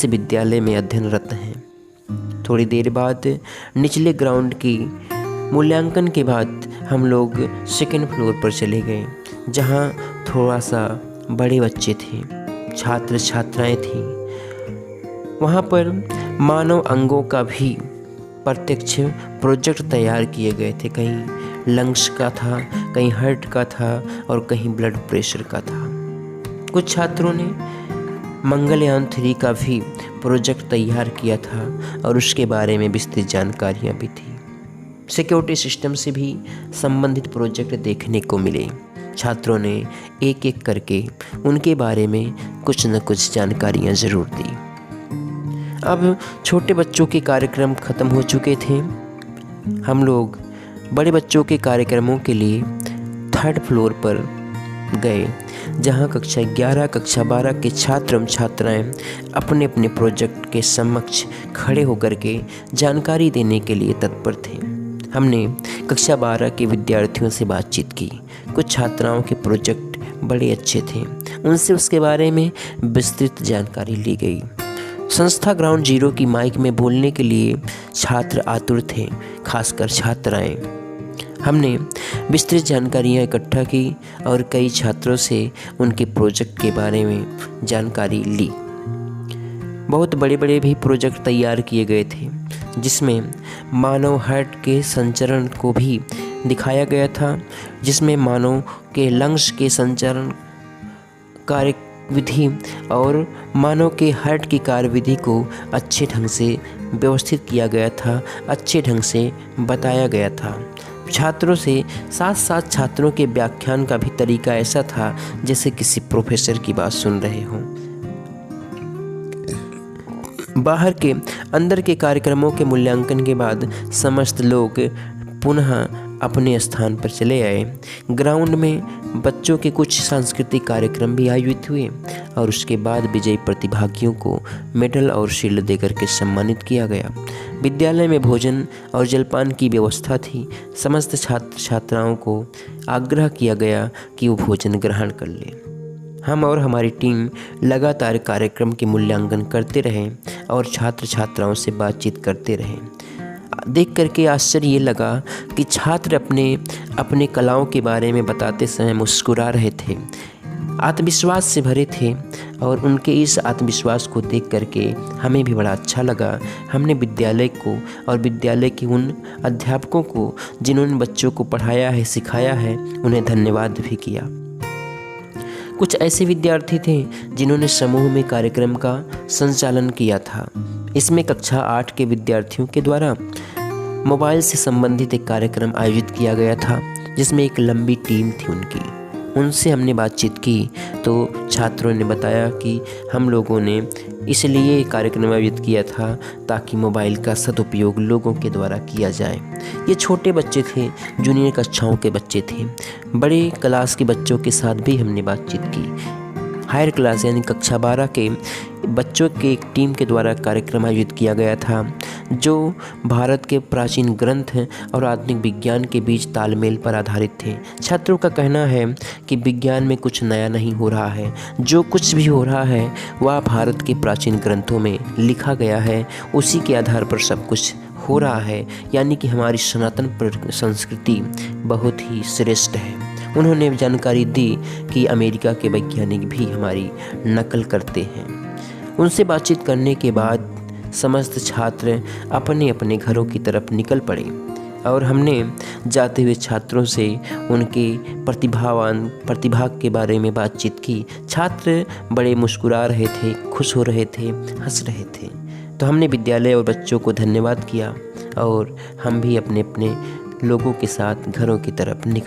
से विद्यालय में अध्ययनरत हैं। थोड़ी देर बाद निचले ग्राउंड की मूल्यांकन के बाद हम लोग सेकंड फ्लोर पर चले गए, जहां थोड़ा सा बड़े बच्चे थे, छात्र छात्राएं थीं। वहां पर मानव अंगों का भी प्रत्यक्ष प्रोजेक्ट तैयार किए गए थे। कहीं लंग्स का था, कहीं हार्ट का था और कहीं ब्लड प्रेशर का था। कुछ छात्रों ने मंगलयान 3 का भी प्रोजेक्ट तैयार किया था और उसके बारे में विस्तृत जानकारियाँ भी थी। सिक्योरिटी सिस्टम से भी संबंधित प्रोजेक्ट देखने को मिले। छात्रों ने एक एक करके उनके बारे में कुछ न कुछ जानकारियाँ ज़रूर दी। अब छोटे बच्चों के कार्यक्रम ख़त्म हो चुके थे। हम लोग बड़े बच्चों के कार्यक्रमों के लिए 3rd फ्लोर पर गए, जहां कक्षा 11, कक्षा 12 के छात्र एवं छात्राएं अपने अपने प्रोजेक्ट के समक्ष खड़े होकर के जानकारी देने के लिए तत्पर थे। हमने कक्षा 12 के विद्यार्थियों से बातचीत की। कुछ छात्राओं के प्रोजेक्ट बड़े अच्छे थे, उनसे उसके बारे में विस्तृत जानकारी ली गई। संस्था ग्राउंड जीरो की माइक में बोलने के लिए छात्र आतुर थे, खासकर छात्राएं। हमने विस्तृत जानकारियाँ इकट्ठा की और कई छात्रों से उनके प्रोजेक्ट के बारे में जानकारी ली। बहुत बड़े बड़े भी प्रोजेक्ट तैयार किए गए थे, जिसमें मानव हार्ट के संचरण को भी दिखाया गया था, जिसमें मानव के लंग्स के संचरण कार्यविधि और मानव के हार्ट की कार्यविधि को अच्छे ढंग से व्यवस्थित किया गया था, अच्छे ढंग से बताया गया था। छात्रों से साथ साथ छात्रों के व्याख्यान का भी तरीका ऐसा था जैसे किसी प्रोफेसर की बात सुन रहे हों। बाहर के अंदर के कार्यक्रमों के मूल्यांकन के बाद समस्त लोग पुनः अपने स्थान पर चले आए। ग्राउंड में बच्चों के कुछ सांस्कृतिक कार्यक्रम भी आयोजित हुए और उसके बाद विजयी प्रतिभागियों को मेडल और शील्ड देकर के सम्मानित किया गया। विद्यालय में भोजन और जलपान की व्यवस्था थी। समस्त छात्र छात्राओं को आग्रह किया गया कि वो भोजन ग्रहण कर ले। हम और हमारी टीम लगातार कार्यक्रम के मूल्यांकन करते रहे और छात्र छात्राओं से बातचीत करते रहे। देख करके आश्चर्य ये लगा कि छात्र अपने कलाओं के बारे में बताते समय मुस्कुरा रहे थे, आत्मविश्वास से भरे थे और उनके इस आत्मविश्वास को देख करके हमें भी बड़ा अच्छा लगा। हमने विद्यालय को और विद्यालय के उन अध्यापकों को जिन्होंने बच्चों को पढ़ाया है, सिखाया है, उन्हें धन्यवाद भी किया। कुछ ऐसे विद्यार्थी थे जिन्होंने समूह में कार्यक्रम का संचालन किया था। इसमें कक्षा 8 के विद्यार्थियों के द्वारा मोबाइल से संबंधित एक कार्यक्रम आयोजित किया गया था, जिसमें एक लंबी टीम थी उनसे हमने बातचीत की तो छात्रों ने बताया कि हम लोगों ने इसलिए कार्यक्रम आयोजित किया था ताकि मोबाइल का सदुपयोग लोगों के द्वारा किया जाए। ये छोटे बच्चे थे, जूनियर कक्षाओं के बच्चे थे। बड़े क्लास के बच्चों के साथ भी हमने बातचीत की। हायर क्लास यानी कक्षा 12 के बच्चों के एक टीम के द्वारा कार्यक्रम आयोजित किया गया था, जो भारत के प्राचीन ग्रंथ और आधुनिक विज्ञान के बीच तालमेल पर आधारित थे। छात्रों का कहना है कि विज्ञान में कुछ नया नहीं हो रहा है, जो कुछ भी हो रहा है वह भारत के प्राचीन ग्रंथों में लिखा गया है, उसी के आधार पर सब कुछ हो रहा है, यानी कि हमारी सनातन संस्कृति बहुत ही श्रेष्ठ है। उन्होंने जानकारी दी कि अमेरिका के वैज्ञानिक भी हमारी नकल करते हैं। उनसे बातचीत करने के बाद समस्त छात्र अपने अपने घरों की तरफ निकल पड़े और हमने जाते हुए छात्रों से उनके प्रतिभा के बारे में बातचीत की। छात्र बड़े मुस्कुरा रहे थे, खुश हो रहे थे, हंस रहे थे। तो हमने विद्यालय और बच्चों को धन्यवाद किया और हम भी अपने अपने लोगों के साथ घरों की तरफ निकल